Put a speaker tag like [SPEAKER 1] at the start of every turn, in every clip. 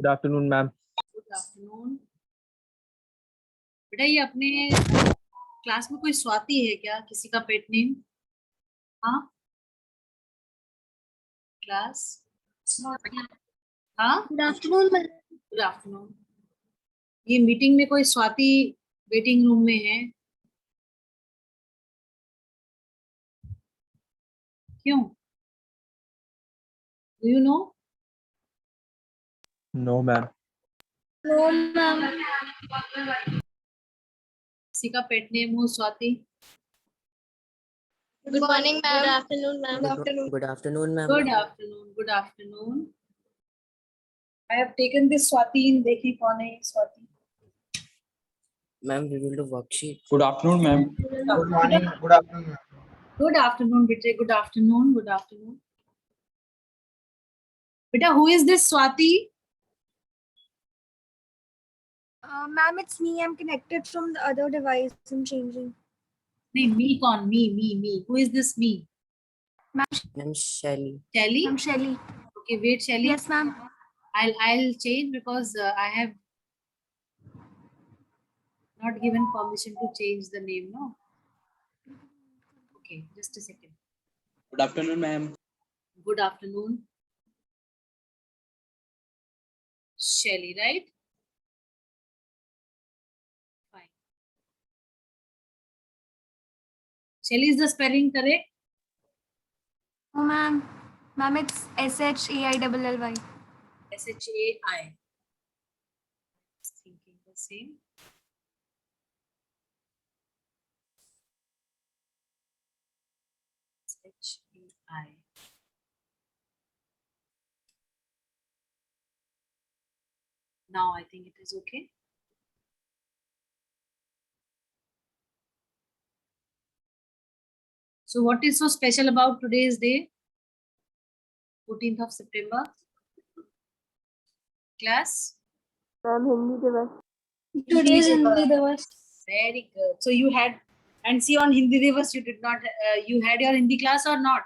[SPEAKER 1] Good afternoon ma'am.
[SPEAKER 2] Good afternoon. बेटा ये अपने क्लास में कोई स्वाति है क्या? किसी का पेट नेम? हाँ क्लास। हाँ
[SPEAKER 3] good afternoon ma'am.
[SPEAKER 2] Good afternoon. ये मीटिंग में कोई स्वाति वेटिंग रूम में है? क्यों? Do you know?
[SPEAKER 1] No ma'am.
[SPEAKER 3] No ma'am.
[SPEAKER 2] किसी का पेट नेम हो Swati?
[SPEAKER 3] Good morning ma'am. Good afternoon ma'am.
[SPEAKER 4] Good afternoon, ma'am.
[SPEAKER 2] Good afternoon. Good afternoon. I have taken this Swati in. देखिए कौन है ये Swati.
[SPEAKER 4] Ma'am, we will do worksheet.
[SPEAKER 1] Good afternoon ma'am.
[SPEAKER 5] Good morning, good afternoon.
[SPEAKER 2] Good afternoon बेटे। Good afternoon. Good afternoon बेटा। Who is this Swati?
[SPEAKER 3] Ma'am, it's me. I'm connected from the other device. I'm changing.
[SPEAKER 2] नहीं मी कौन? Me who is this me?
[SPEAKER 4] Ma'am, Shelly.
[SPEAKER 2] Shelly?
[SPEAKER 3] I'm Shelly.
[SPEAKER 2] Okay, wait, Shelly.
[SPEAKER 3] Yes, ma'am.
[SPEAKER 2] I'll change because I have not given permission to change the name. No. Okay, just a second.
[SPEAKER 6] Good afternoon, ma'am.
[SPEAKER 2] Good afternoon. Shelly, right? Fine. Shelly, is the spelling correct?
[SPEAKER 3] Oh, ma'am. Ma'am, it's SHAILLY.
[SPEAKER 2] SHAI. Thinking the same. SHAI. Now I think it is okay. So what is so special about today's day? 14th of September. Class?
[SPEAKER 3] Ma'am, Hindi Divas.
[SPEAKER 2] Today's Hindi
[SPEAKER 3] Divas.
[SPEAKER 2] Very good. So you had, and see on Hindi Divas, you did not, you had your Hindi class or not?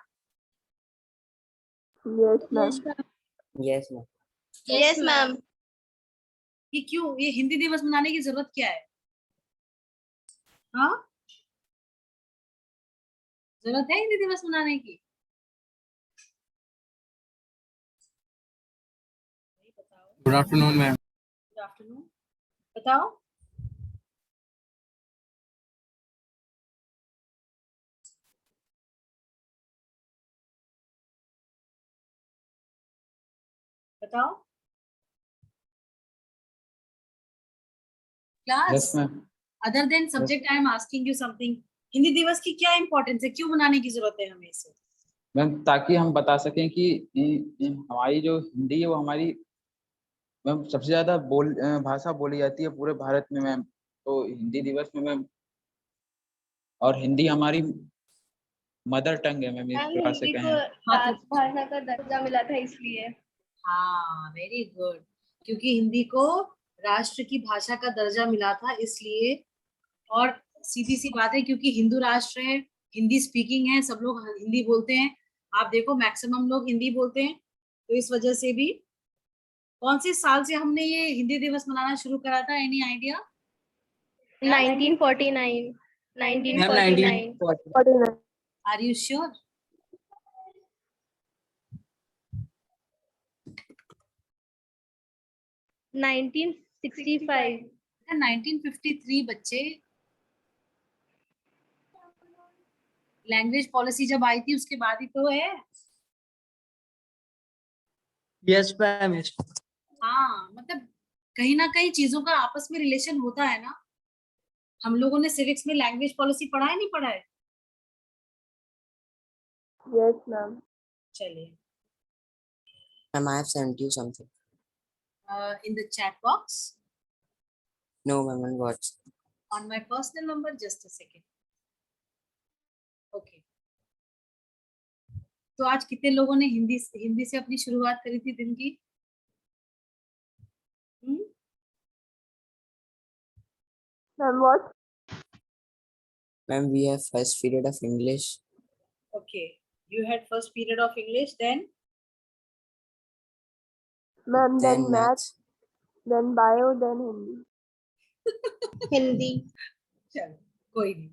[SPEAKER 3] Yes, ma'am.
[SPEAKER 4] Yes, ma'am.
[SPEAKER 3] Yes, ma'am.
[SPEAKER 2] ये क्यों? ये हिंदी दिवस मनाने की जरूरत क्या है? हाँ? जरूरत है हिंदी दिवस मनाने की?
[SPEAKER 6] Good afternoon, ma'am.
[SPEAKER 2] Good afternoon. बताओ. बताओ. Class.
[SPEAKER 1] Yes ma'am.
[SPEAKER 2] Other than subject, I am asking you something. Hindi दिवस की क्या इम्पोर्टेंस है? क्यों मनाने की जरूरत है हमें इसे?
[SPEAKER 1] मैम ताकि हम बता सकें कि हमारी जो हिंदी है वो हमारी मैम सबसे ज्यादा भाषा बोली जाती है पूरे भारत में मैम। तो हिंदी दिवस में मैम, और हिंदी हमारी मदर टंग है मैम, इस प्रकार से कहें।
[SPEAKER 3] राजभाषा का दर्जा मिला था इसलिए।
[SPEAKER 2] हाँ वेरी गुड। क्योंकि हिंदी को राष्ट्र की भाषा का दर्जा मिला था इसलिए। और सीधी सी बात है क्योंकि हिंदू राष्ट्र है, हिंदी स्पीकिंग है, सब लोग हिंदी बोलते हैं। आप देखो मैक्सिमम लोग हिंदी बोलते हैं। तो इस वजह से भी कौन से साल से हमने ये हिंदी दिवस मनाना शुरू करा था? Any idea?
[SPEAKER 3] 1949.
[SPEAKER 6] 1949.
[SPEAKER 2] Are you sure?
[SPEAKER 3] Sure. 1965.
[SPEAKER 2] 1953 बच्चे। लैंग्वेज पॉलिसी जब आई थी उसके बाद ही तो है।
[SPEAKER 4] Yes, ma'am. Yes.
[SPEAKER 2] हाँ मतलब कहीं ना कहीं चीजों का आपस में रिलेशन होता है ना। हम लोगों ने सिविक्स में लैंग्वेज पॉलिसी पढ़ा है, नहीं पढ़ा है?
[SPEAKER 3] Yes, ma'am.
[SPEAKER 2] चलिए
[SPEAKER 4] Ma'am, I have sent you something.
[SPEAKER 2] in the chat box
[SPEAKER 4] No, ma'am, on WhatsApp.
[SPEAKER 2] on my personal number. Just a second. Okay. तो आज कितने लोगों ने हिंदी से अपनी शुरुआत करी थी दिन की?
[SPEAKER 3] Ma'am, what?
[SPEAKER 4] Ma'am, we have first period of English.
[SPEAKER 2] Okay. You had first period of English, then
[SPEAKER 3] Ma'am,
[SPEAKER 4] Then
[SPEAKER 3] then math. then bio, then Hindi.
[SPEAKER 7] Hindi.
[SPEAKER 2] चलो कोई नहीं,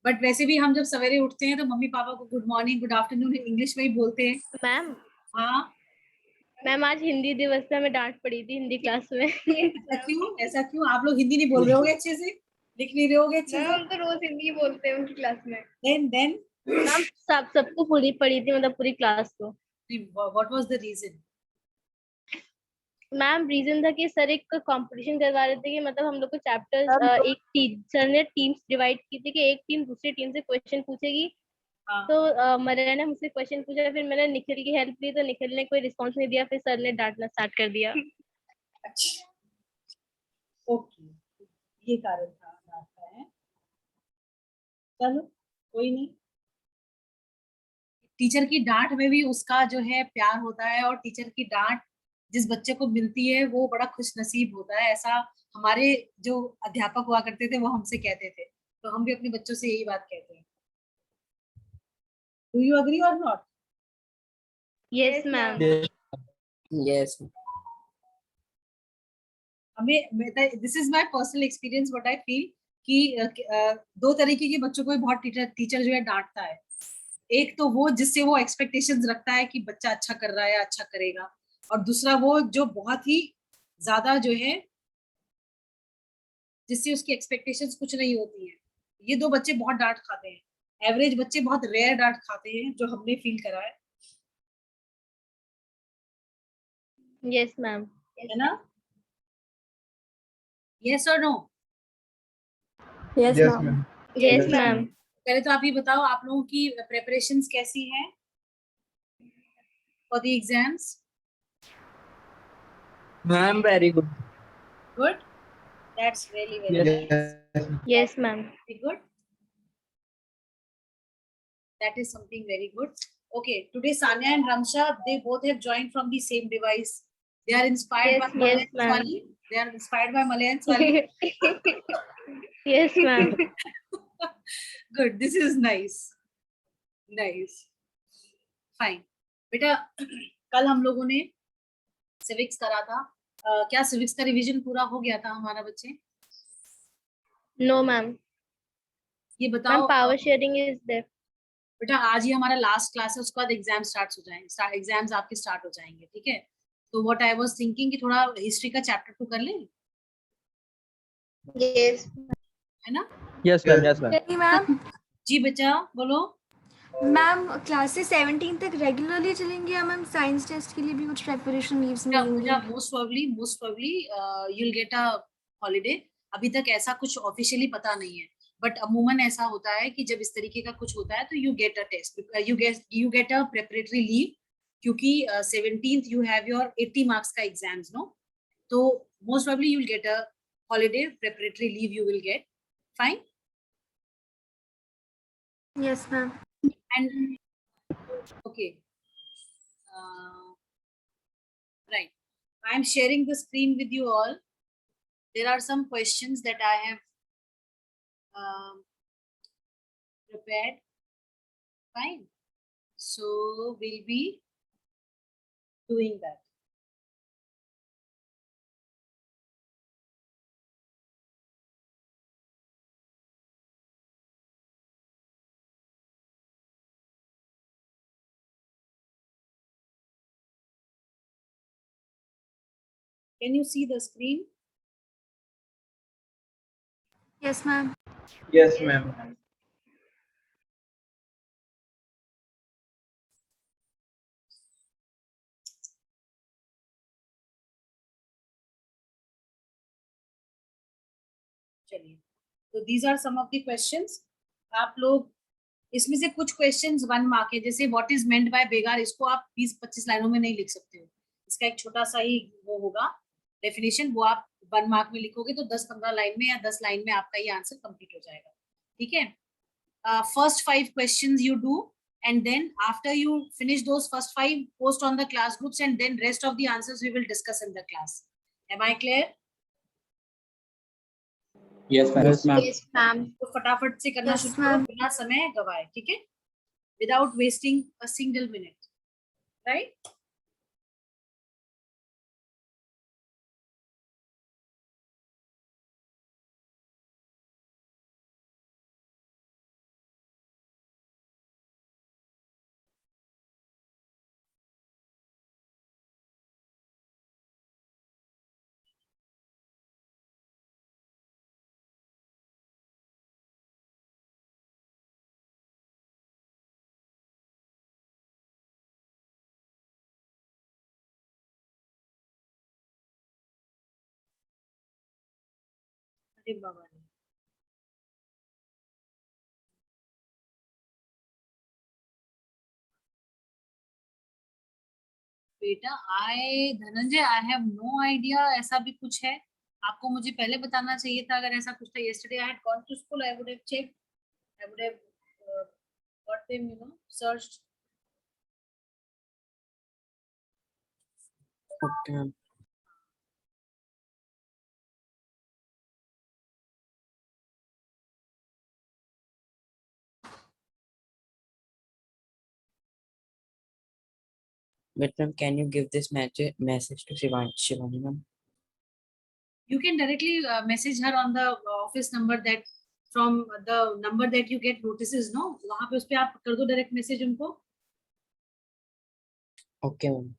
[SPEAKER 2] बट वैसे भी हम जब सवेरे उठते हैं तो मम्मी पापा को good morning good afternoon English में ही बोलते हैं।
[SPEAKER 7] मैम
[SPEAKER 2] हाँ,
[SPEAKER 7] मैम आज हिंदी दिवस पे हमें डांट पड़ी थी हिंदी क्लास में।
[SPEAKER 2] ऐसा क्यों आप लोग हिंदी नहीं बोल रहे होगे अच्छे से, लिख नहीं रहे होगे अच्छे
[SPEAKER 7] मैम
[SPEAKER 2] से?
[SPEAKER 7] हम तो रोज हिंदी बोलते हैं उनकी क्लास में।
[SPEAKER 2] देन
[SPEAKER 7] मैम सबको पूरी पड़ी थी, मतलब पूरी क्लास को।
[SPEAKER 2] What was the reason?
[SPEAKER 7] Ma'am reason था कि सर एक कंपटीशन करवा रहे थे कि मतलब हम लोग को चैप्टर्स एक सर ने टीम्स डिवाइड की थी कि एक टीम दूसरी टीम से क्वेश्चन पूछेगी।
[SPEAKER 2] हाँ।
[SPEAKER 7] तो मरिया ने मुझसे क्वेश्चन पूछा, फिर मैंने निखिल की हेल्प ली तो निखिल ने कोई रिस्पांस नहीं दिया, फिर सर ने डांटना स्टार्ट कर दिया।
[SPEAKER 2] अच्छा, ओके, ये कारण था आपका है। चलो कोई नहीं, टीचर की डांट में भी उसका जो है प्यार होता है, और टीचर की डांट जिस बच्चे को मिलती है वो बड़ा खुश नसीब होता है। ऐसा हमारे जो अध्यापक हुआ करते थे वो हमसे कहते थे, तो हम भी अपने बच्चों से यही बात कहते हैं। डू यू अग्री और नॉट?
[SPEAKER 7] Yes ma'am.
[SPEAKER 4] Yes.
[SPEAKER 2] हमें this is my personal experience, what I feel कि दो तरीके के बच्चों को भी बहुत टीचर जो है डांटता है। एक तो वो जिससे वो एक्सपेक्टेशंस रखता है कि बच्चा अच्छा कर रहा है या अच्छा करेगा, और दूसरा वो जो बहुत ही ज्यादा जो है जिससे उसकी एक्सपेक्टेशंस कुछ नहीं होती है। ये दो बच्चे बहुत डांट खाते हैं, एवरेज बच्चे बहुत रेयर डांट खाते हैं, जो हमने फील करा है
[SPEAKER 7] यस मैम।
[SPEAKER 2] है ना? यस और no?
[SPEAKER 3] Yes,
[SPEAKER 5] Yes,
[SPEAKER 3] ma'am.
[SPEAKER 5] ma'am.
[SPEAKER 7] Yes ma'am.
[SPEAKER 2] पहले तो आप ये बताओ, आप लोगों की प्रेपरेशंस कैसी हैं for the exams?
[SPEAKER 6] Ma'am, very good.
[SPEAKER 2] Good, that's really very nice.
[SPEAKER 5] Yes.
[SPEAKER 7] Yes ma'am.
[SPEAKER 2] Very good, that is something very good. Okay, today Sanya and Ramsha, they both have joined from the same device. They are inspired
[SPEAKER 7] Yes,
[SPEAKER 2] by
[SPEAKER 7] yes,
[SPEAKER 2] Malayan
[SPEAKER 7] ma'am.
[SPEAKER 2] Swali. They are inspired by Malayan Swali.
[SPEAKER 7] Yes ma'am.
[SPEAKER 2] Good, this is nice. Nice. Fine. बेटा कल हम लोगों ने civics करा था, क्या civics का revision पूरा हो गया था हमारा बच्चे?
[SPEAKER 7] No ma'am.
[SPEAKER 2] ये
[SPEAKER 7] मैम
[SPEAKER 2] बताओ
[SPEAKER 7] पावर शेयरिंग इज देयर।
[SPEAKER 2] बेटा, आज ही हमारा लास्ट क्लास है, उसके बाद एग्जाम स्टार्ट हो जाएंगे, एग्जाम्स आपके स्टार्ट हो जाएंगे, ठीक है? तो व्हाट आई वाज थिंकिंग कि थोड़ा हिस्ट्री का चैप्टर 2 कर लें,
[SPEAKER 7] यस
[SPEAKER 2] है ना?
[SPEAKER 6] Yes, ma'am. Yes, ma'am.
[SPEAKER 3] Hey, ma'am.
[SPEAKER 2] जी बच्चा बोलो।
[SPEAKER 3] मैम क्लासेस 17 तक रेगुलरली चलेंगे या मैम साइंस टेस्ट के लिए भी कुछ प्रेपरेशन लीव्स मिलेंगी?
[SPEAKER 2] Most probably you will get a holiday. अभी तक ऐसा कुछ ऑफिशियली पता नहीं है, बट अमूमन ऐसा होता है कि जब इस तरीके का कुछ होता है तो you get a test, you get a preparatory leave, क्योंकि 17th you have your 80 marks का एग्जाम्स, नो? तो most probably you will get a holiday, preparatory leave you will get. Fine?
[SPEAKER 3] Yes, ma'am.
[SPEAKER 2] And okay, right, I am sharing the screen with you all. There are some questions that I have prepared. Fine, so we'll be doing that. Can you see the screen?
[SPEAKER 3] Yes, ma'am.
[SPEAKER 5] Yes, ma'am.
[SPEAKER 2] चलिए, तो these are some of the questions. आप लोग इसमें से कुछ questions 1 mark है, जैसे what is meant by बेगार, इसको आप 20-25 लाइनों में नहीं लिख सकते हो, इसका एक छोटा सा ही वो होगा डेफिनेशन, वो आप 1 मार्क में लिखोगे तो 10-15 लाइन में या 10 लाइन में आपका ये आंसर कंप्लीट हो जाएगा, ठीक है? First 5 questions you do, and then after you finish those first 5, post on the class groups, and then rest of the answers we will discuss in the class. Am I clear?
[SPEAKER 6] Yes, ma'am. Yes, ma'am.
[SPEAKER 7] Yes ma'am.
[SPEAKER 2] तो फटाफट से करना
[SPEAKER 3] Yes,
[SPEAKER 2] शुरू करो
[SPEAKER 3] ma'am.
[SPEAKER 2] बिना समय गवाए, ठीक है? Without wasting a single minute, right? अरे बाबा रे। बेटा Dhananjay I have no idea, ऐसा भी कुछ है? आपको मुझे पहले बताना चाहिए था अगर ऐसा कुछ था। yesterday I had gone to school, I would have checked, I would have got them, searched.
[SPEAKER 4] Okay, ma'am. But ma'am, can you give this message to Shivani ma'am?
[SPEAKER 2] You can directly message her on the office number, that from the number that you get notices, no, वहां पे उस पे आप कर दो direct message उनको।
[SPEAKER 4] Okay, ma'am.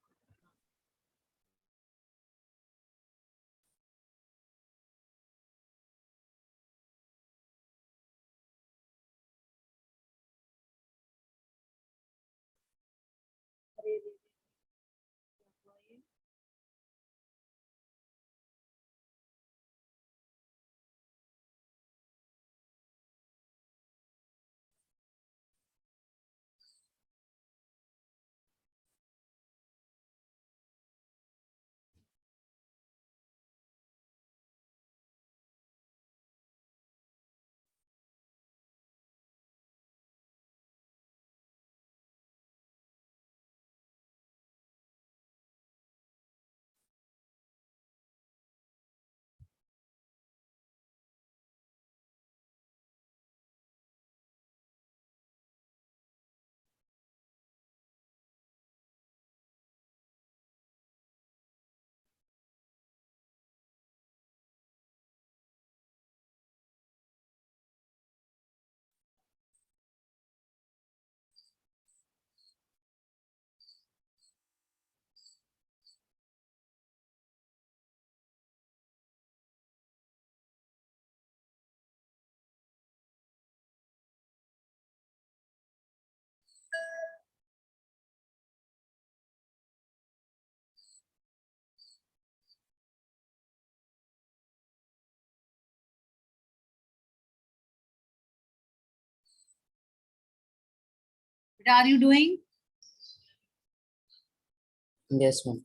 [SPEAKER 2] What are you doing?
[SPEAKER 4] Yes, ma'am.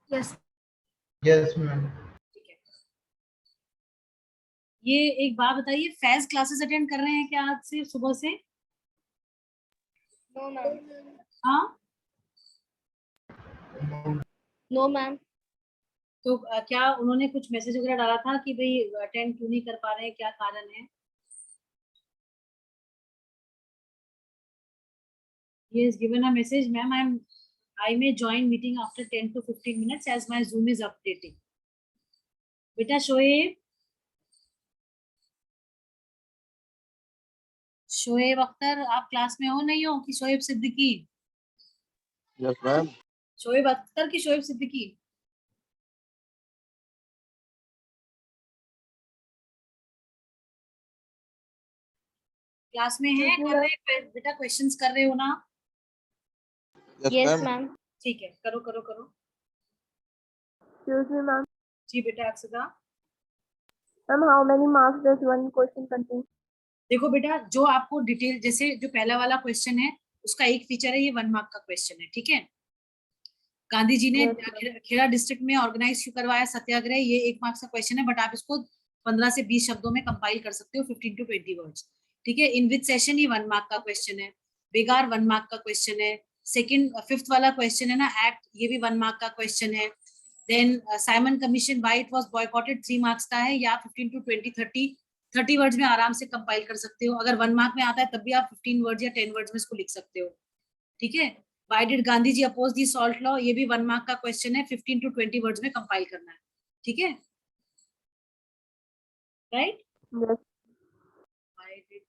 [SPEAKER 3] Yes.
[SPEAKER 5] Yes, ma'am.
[SPEAKER 2] ठीक है। ये एक बात बताइए, फैज क्लासेस अटेंड कर रहे हैं क्या आज से सुबह से?
[SPEAKER 7] No ma'am.
[SPEAKER 2] हाँ,
[SPEAKER 7] नो मैम।
[SPEAKER 2] तो क्या उन्होंने कुछ मैसेज वगैरह डाला था कि भाई अटेंड क्यों नहीं कर पा रहे हैं, क्या कारण है? He has given a message, ma'am, I may join meeting after 10 to 15 minutes as my Zoom is updating. बेटा शोएब अख्तर, आप क्लास में हो नहीं हो? कि शोएब सिद्दीकी?
[SPEAKER 8] Yes ma'am.
[SPEAKER 2] शोएब अख्तर की शोएब सिद्दीकी? क्लास में है, कर रहे हैं बेटा, क्वेश्चंस कर रहे हो ना?
[SPEAKER 7] Yes ma'am.
[SPEAKER 2] ठीक है, करो करो करो।
[SPEAKER 9] Excuse me, ma'am.
[SPEAKER 2] जी बेटा अक्षता।
[SPEAKER 9] Ma'am, how many marks does one question contain?
[SPEAKER 2] देखो बेटा, जो आपको डिटेल, जैसे जो पहला वाला क्वेश्चन है उसका एक फीचर है, ये 1 मार्क का क्वेश्चन है, ठीक है? गांधी जी ने
[SPEAKER 9] Yes,
[SPEAKER 2] खेड़ा डिस्ट्रिक्ट में ऑर्गेनाइज क्यों करवाया सत्याग्रह, ये 1 मार्क्स का क्वेश्चन है, बट आप इसको 15 से 20 शब्दों में कंपाइल कर सकते हो, 15 टू 20 वर्ड्स, ठीक है? इन विच सेशन, ये 1 मार्क का क्वेश्चन है। बेगार 1 मार्क का क्वेश्चन है। सेकंड, फिफ्थ वाला क्वेश्चन है ना, एक्ट, ये भी 1 मार्क का क्वेश्चन है। Then Simon commission, why it was boycotted, 3 marks का है। या 15 टू 20 30 वर्ड्स में आराम से कंपाइल कर सकते हो। अगर 1 मार्क में आता है तब भी आप 15 वर्ड्स या 10 वर्ड्स में इसको लिख सकते हो, ठीक है? Why did Gandhi ji oppose the salt law, ये भी 1 मार्क का क्वेश्चन है, 15 टू 20 वर्ड्स में कंपाइल करना है, ठीक है? Right?
[SPEAKER 9] yes.
[SPEAKER 2] Why did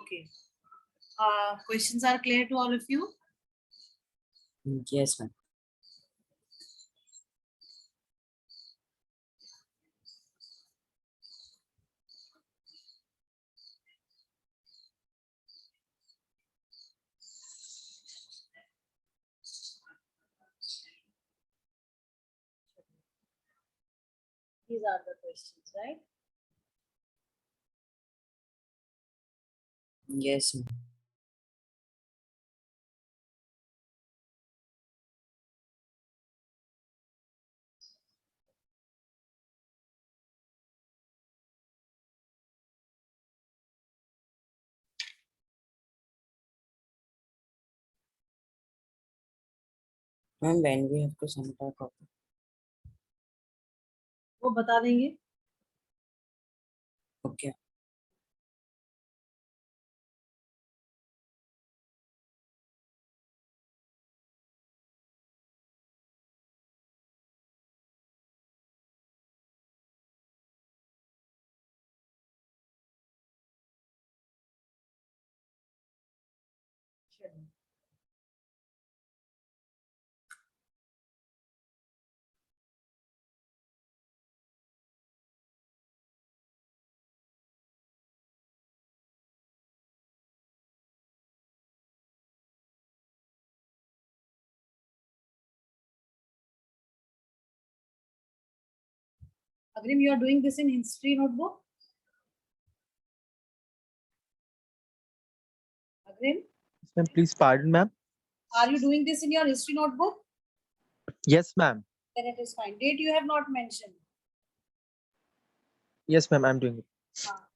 [SPEAKER 2] Okay. Questions are clear to all of you?
[SPEAKER 4] Yes, ma'am.
[SPEAKER 2] These are the questions, right?
[SPEAKER 4] Yes, ma'am. Ma'am, when we have to submit our copy?
[SPEAKER 2] वो बता देंगे.
[SPEAKER 4] Okay.
[SPEAKER 2] Agrim, you are doing this in history notebook? Agrim,
[SPEAKER 6] Ma'am, please pardon, ma'am.
[SPEAKER 2] are you doing this in your history notebook?
[SPEAKER 6] Yes, ma'am.
[SPEAKER 2] Then it is fine. Date you have not mentioned.
[SPEAKER 6] Yes, ma'am, I'm doing it.
[SPEAKER 2] Ah.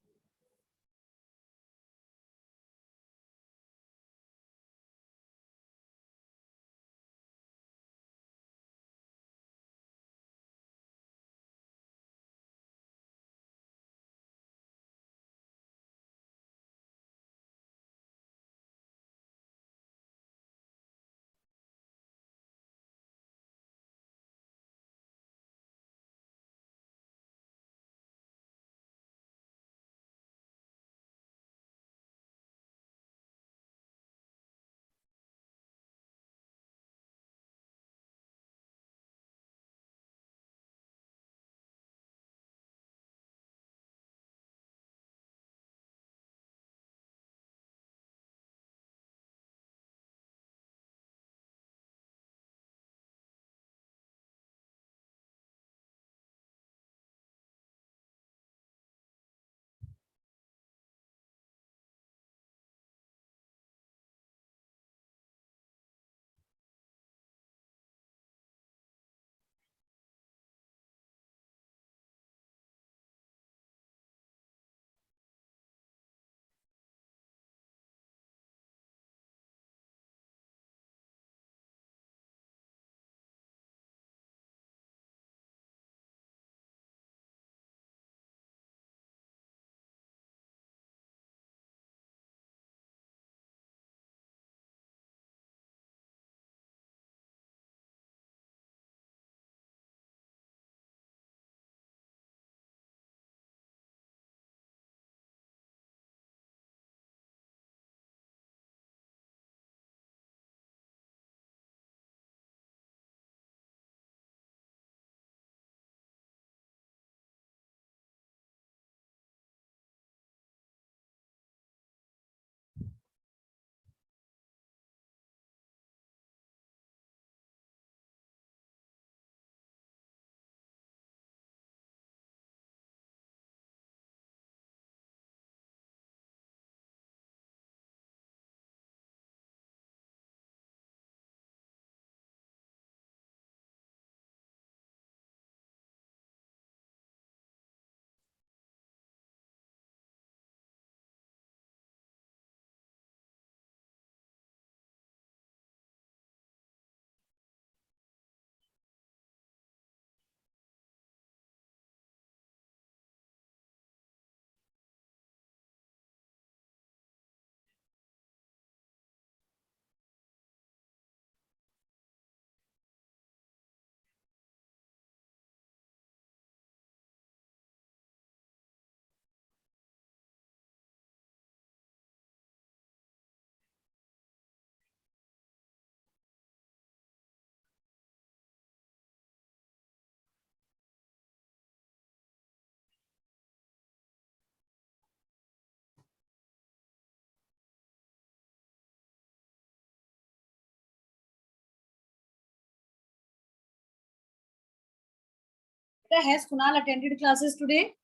[SPEAKER 2] Has Kunal attended classes today?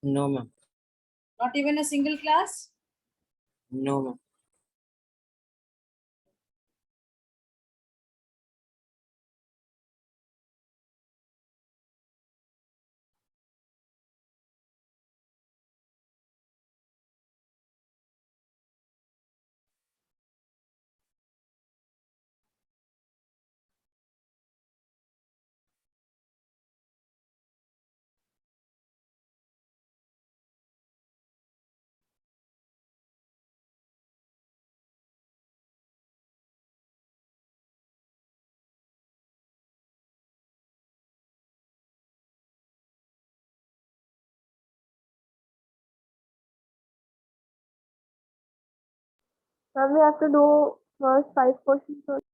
[SPEAKER 4] No, ma'am.
[SPEAKER 2] Not even a single class?
[SPEAKER 4] No, ma'am.
[SPEAKER 9] Ma'am, we have to do first 5 questions first.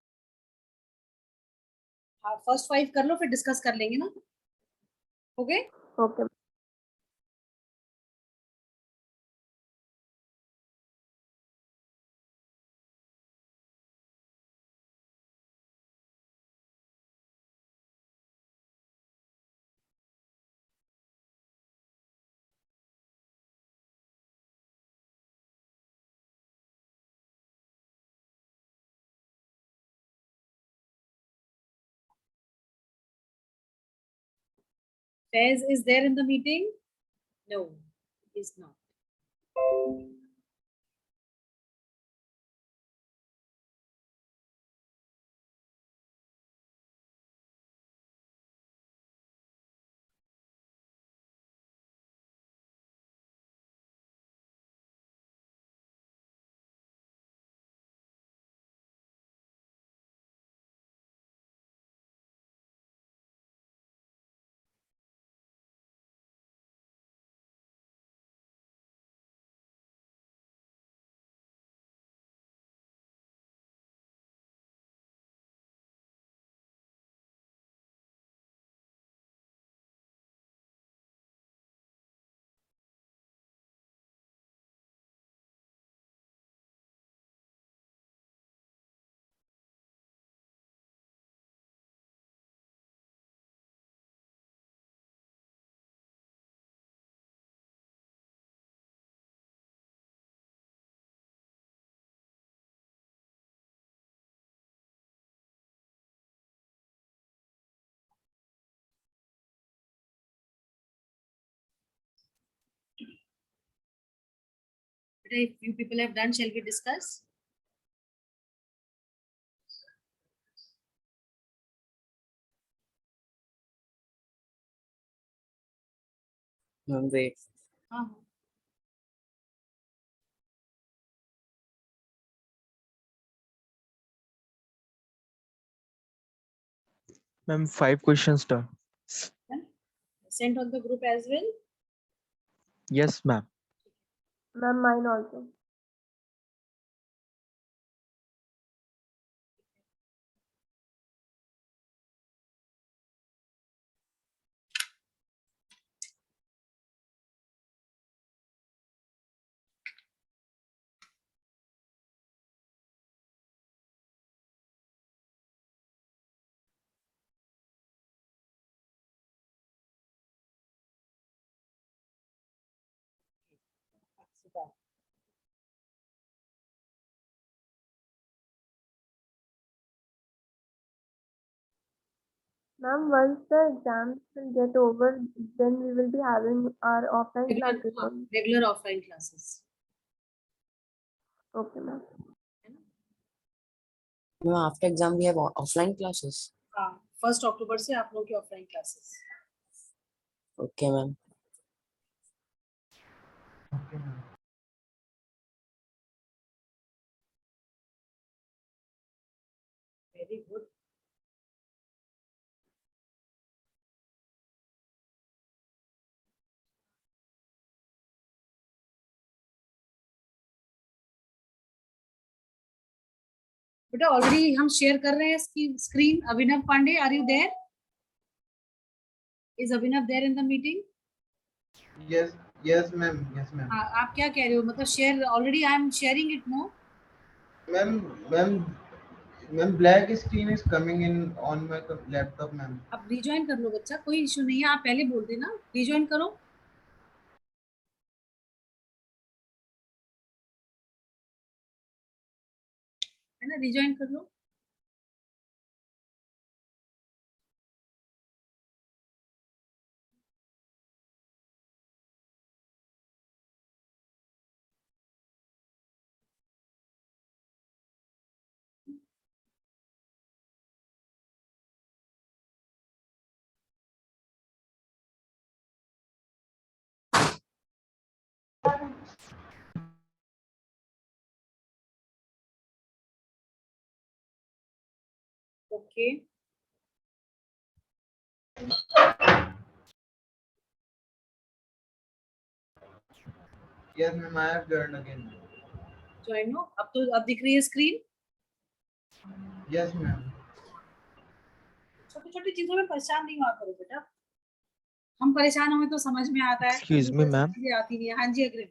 [SPEAKER 2] हाँ, first 5 कर लो, फिर discuss कर लेंगे ना. Okay.
[SPEAKER 9] Okay.
[SPEAKER 2] Faiz is there in the meeting? No, he's not. But if few people have done, shall we discuss?
[SPEAKER 4] Ma'am, wait.
[SPEAKER 2] हाँ.
[SPEAKER 6] Ma'am, 5 questions done.
[SPEAKER 2] Sent on the group as well.
[SPEAKER 6] Yes, ma'am.
[SPEAKER 9] Ma'am, mine also. Ma'am, once the exams will get over, then we will be having our offline classes on.
[SPEAKER 2] Regular offline classes.
[SPEAKER 9] Okay, ma'am.
[SPEAKER 4] Ma'am, after exam we have offline classes.
[SPEAKER 2] हाँ, 1 अक्टूबर से आप लोगों की offline classes.
[SPEAKER 4] Okay, ma'am.
[SPEAKER 5] Okay, ma'am.
[SPEAKER 2] Very good. बेटा already हम share कर रहे हैं इसकी screen. Abhinav Pandey, are you there? Is Abhinav there in the meeting?
[SPEAKER 5] Yes, yes, ma'am. Yes, ma'am.
[SPEAKER 2] आप क्या कह रहे हो? मतलब share already I am sharing it. No
[SPEAKER 5] Ma'am, ma'am, Ma'am, black screen is coming in on my laptop, ma'am.
[SPEAKER 2] अब rejoin कर लो बच्चा, कोई इशू नहीं है, आप पहले बोल देना रिज्वाइन करो। है ना, रिज्वाइन कर लो। Okay,
[SPEAKER 5] Yes, ma'am, I have joined again.
[SPEAKER 2] Join हो। अब दिख रही है स्क्रीन।
[SPEAKER 5] Yes, ma'am.
[SPEAKER 2] छोटी छोटी चीजों में परेशान नहीं हुआ करो बेटा, हम परेशान हुए तो समझ में आता है,
[SPEAKER 6] Excuse me, ma'am.
[SPEAKER 2] चीजें आती नहीं है। हाँ जी अग्रिम।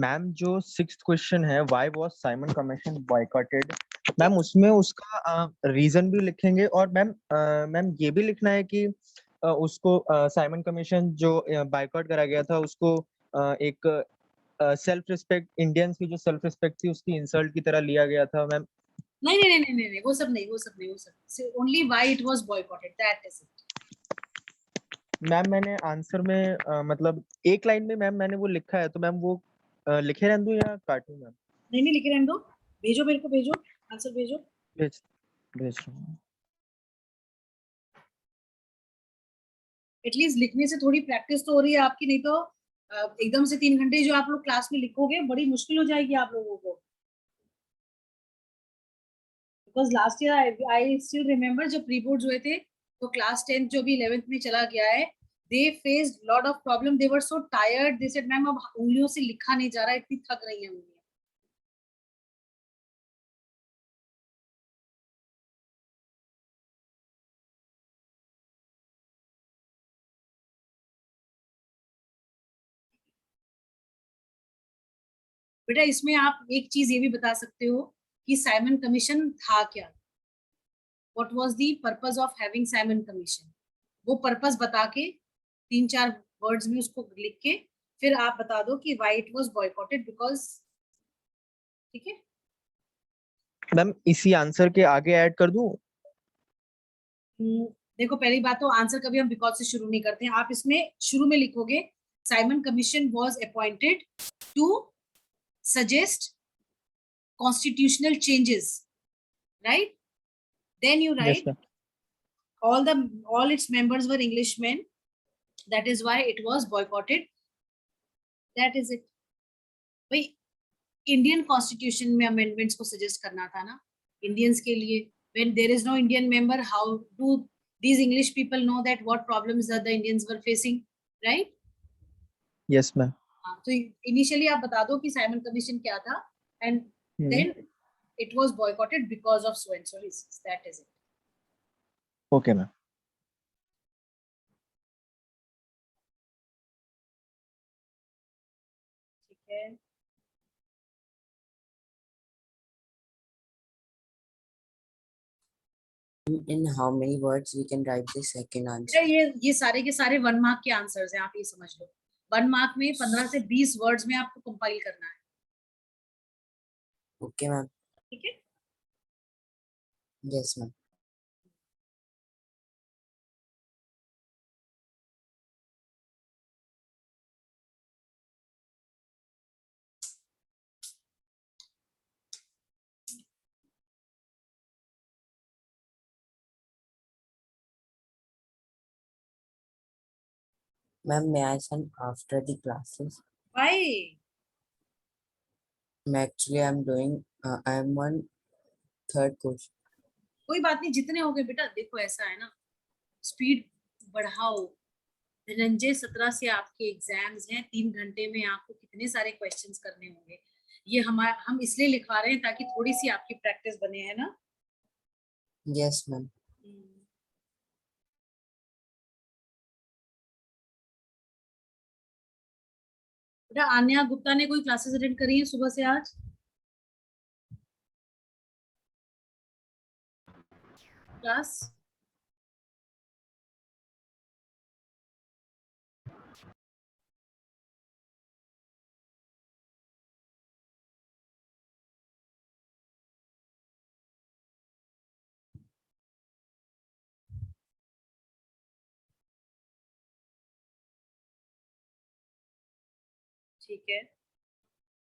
[SPEAKER 6] मैम जो 6th क्वेश्चन है, why was Simon commission boycotted, ma'am उसमें उसका रीजन भी लिखेंगे, और मैम ये भी लिखना है कि उसको साइमन कमीशन जो बायकॉट करा गया था उसको एक सेल्फ रिस्पेक्ट, इंडियंस की जो सेल्फ रिस्पेक्ट थी उसकी इंसल्ट की तरह लिया गया था मैम।
[SPEAKER 2] नहीं नहीं नहीं नहीं नहीं, वो सब नहीं, वो सब नहीं, वो सब only why it was boycotted, that is it.
[SPEAKER 6] Ma'am मैंने आंसर में मतलब एक लाइन में मैम मैंने वो लिखा है, तो मैम वो लिखे रहने दूं या काटूं मैम?
[SPEAKER 2] नहीं नहीं, लिखे रहने दो, भेजो मेरे को, भेजो आंसर भेजो।
[SPEAKER 6] भेज भेज रहा हूँ।
[SPEAKER 2] एटलीस्ट लिखने से थोड़ी प्रैक्टिस तो हो रही है आपकी, नहीं तो एकदम से 3 घंटे जो आप लोग क्लास में लिखोगे बड़ी मुश्किल हो जाएगी आप लोगों को। Because last year I still remember जब प्री बोर्ड हुए थे तो क्लास 10th जो भी 11th में चला गया है, दे faced lot of problem, they were so tired, they said ma'am अब उंगलियों से लिखा नहीं जा रहा, इतनी थक रही है उंगलियां। बेटा इसमें आप एक चीज ये भी बता सकते हो कि साइमन कमीशन था क्या, what was the purpose of having Simon commission, वो पर्पस बता के 3-4 वर्ड्स में उसको लिख के फिर आप बता दो कि why it was boycotted because. ठीक है
[SPEAKER 6] मैम इसी आंसर के आगे ऐड कर दूं?
[SPEAKER 2] देखो पहली बात तो आंसर कभी हम बिकॉज से शुरू नहीं करते हैं, आप इसमें शुरू में लिखोगे Simon commission was appointed to suggest constitutional changes, right, then you
[SPEAKER 6] yes
[SPEAKER 2] write
[SPEAKER 6] ma'am.
[SPEAKER 2] all its members were Englishmen, that is why it was boycotted, that is it। भाई इंडियन कॉन्स्टिट्यूशन में अमेंडमेंट्स को suggest करना था ना Indians के लिए, when there is no Indian member how do these English people know that what problems that the Indians were facing, right?
[SPEAKER 6] Yes ma'am.
[SPEAKER 2] तो initially आप बता दो कि साइमन कमीशन क्या था and then it was boycotted because of so and so reasons, that is it।
[SPEAKER 6] Okay ma'am.
[SPEAKER 2] ठीक है,
[SPEAKER 4] In how many words we can write the second answer?
[SPEAKER 2] ये सारे के सारे 1 मार्क के आंसर्स हैं, आप ये समझ लो 1 मार्क में 15 से 20 वर्ड्स में आपको कंपाइल करना है।
[SPEAKER 4] Okay, ma'am.
[SPEAKER 2] ठीक है,
[SPEAKER 4] Yes, ma'am. Ma'am, may I send after the classes?
[SPEAKER 2] भाई
[SPEAKER 4] Actually, I'm doing. I'm on third question.
[SPEAKER 2] कोई बात नहीं, जितने हो गए बेटा, देखो ऐसा है ना, स्पीड बढ़ाओ। धनंजय 17 से आपके एग्जाम्स हैं, 3 घंटे में आपको कितने सारे क्वेश्चंस करने होंगे, ये हम इसलिए लिखवा रहे हैं ताकि थोड़ी सी आपकी प्रैक्टिस बने, है ना।
[SPEAKER 4] Yes, ma'am.
[SPEAKER 2] बेटा आन्या गुप्ता ने कोई क्लासेस अटेंड करी है सुबह से आज? क्लास? ठीक है,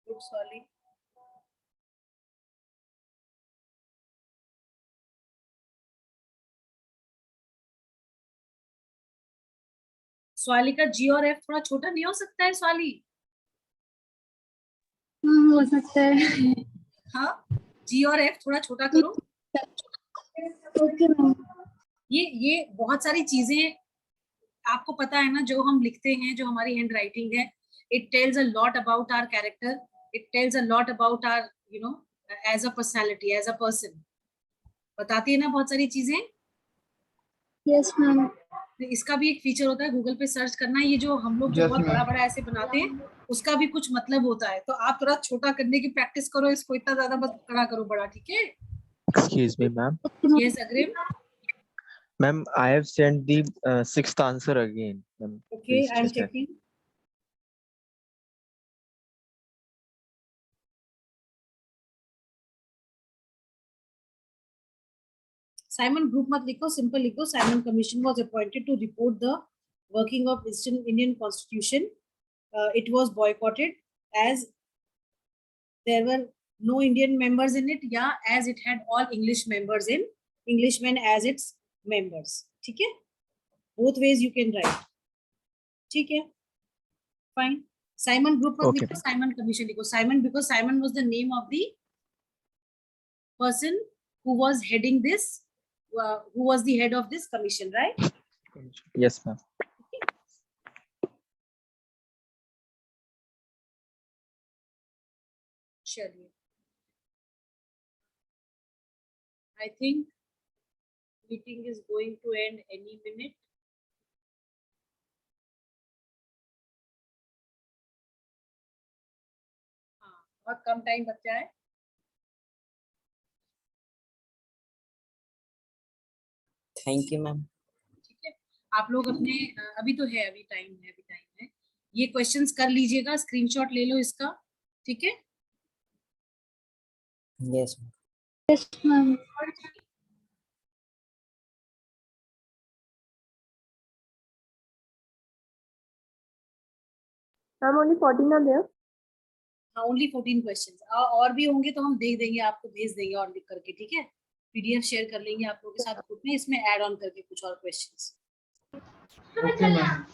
[SPEAKER 2] गुड सॉली। स्वाली का जी और एफ थोड़ा छोटा नहीं हो सकता है स्वाली?
[SPEAKER 3] हो सकता है।
[SPEAKER 2] हाँ, जी और एफ थोड़ा छोटा करो।
[SPEAKER 3] Okay ma'am.
[SPEAKER 2] ये बहुत सारी चीजें आपको पता है ना, जो हम लिखते हैं, जो हमारी हैंड राइटिंग है, it tells a lot about our character, it tells a lot about our you know as a personality, as a person, बताती है ना बहुत सारी चीजें।
[SPEAKER 3] Yes ma'am.
[SPEAKER 2] इसका भी एक फीचर होता है, गूगल पे सर्च करना, ये जो हम लोग जो
[SPEAKER 5] Yes,
[SPEAKER 2] बहुत बड़ा
[SPEAKER 5] ma'am.
[SPEAKER 2] बड़ा ऐसे बनाते हैं, उसका भी कुछ मतलब होता है। तो आप थोड़ा छोटा करने की प्रैक्टिस करो, इसको इतना ज्यादा मत बड़ा करो, बड़ा, ठीक है?
[SPEAKER 6] Excuse me, ma'am.
[SPEAKER 2] यस अग्रिम।
[SPEAKER 6] Ma'am, I have sent the sixth answer again. Ma'am,
[SPEAKER 2] okay,
[SPEAKER 6] please
[SPEAKER 2] I am
[SPEAKER 6] check.
[SPEAKER 2] Checking. Simon group मत लिखो, सिंपल लिखो, Simon commission was appointed to report the working of eastern Indian constitution, it was boycotted as there were no Indian members in it, या as it had all English members in Englishmen as its members, ठीक है? both ways you can write, ठीक है? fine. Simon group मत
[SPEAKER 6] Okay.
[SPEAKER 2] लिखो, Simon commission लिखो, Simon, because Simon was the name of the person who was heading this, who was the head of this commission, right?
[SPEAKER 6] Yes, ma'am.
[SPEAKER 2] चलिए, I think meeting is going to end any minute. हाँ, बहुत कम time बचा है।
[SPEAKER 4] Thank you, ma'am.
[SPEAKER 2] ठीक है, आप लोग अपने अभी तो है, अभी टाइम है, अभी टाइम है, ये क्वेश्चंस कर लीजिएगा, स्क्रीनशॉट ले लो इसका, ठीक है?
[SPEAKER 4] Yes, ma'am.
[SPEAKER 3] Yes ma'am.
[SPEAKER 9] Ma'am, only 14 are there.
[SPEAKER 2] हाँ, ओनली 14 क्वेश्चंस, और भी होंगे तो हम देख देंगे, आपको भेज देंगे और लिख करके, ठीक है? पीडीएफ शेयर कर लेंगे आप लोगों के साथ ग्रुप में, इसमें ऐड ऑन करके कुछ और क्वेश्चंस।
[SPEAKER 5] Okay, ma'am.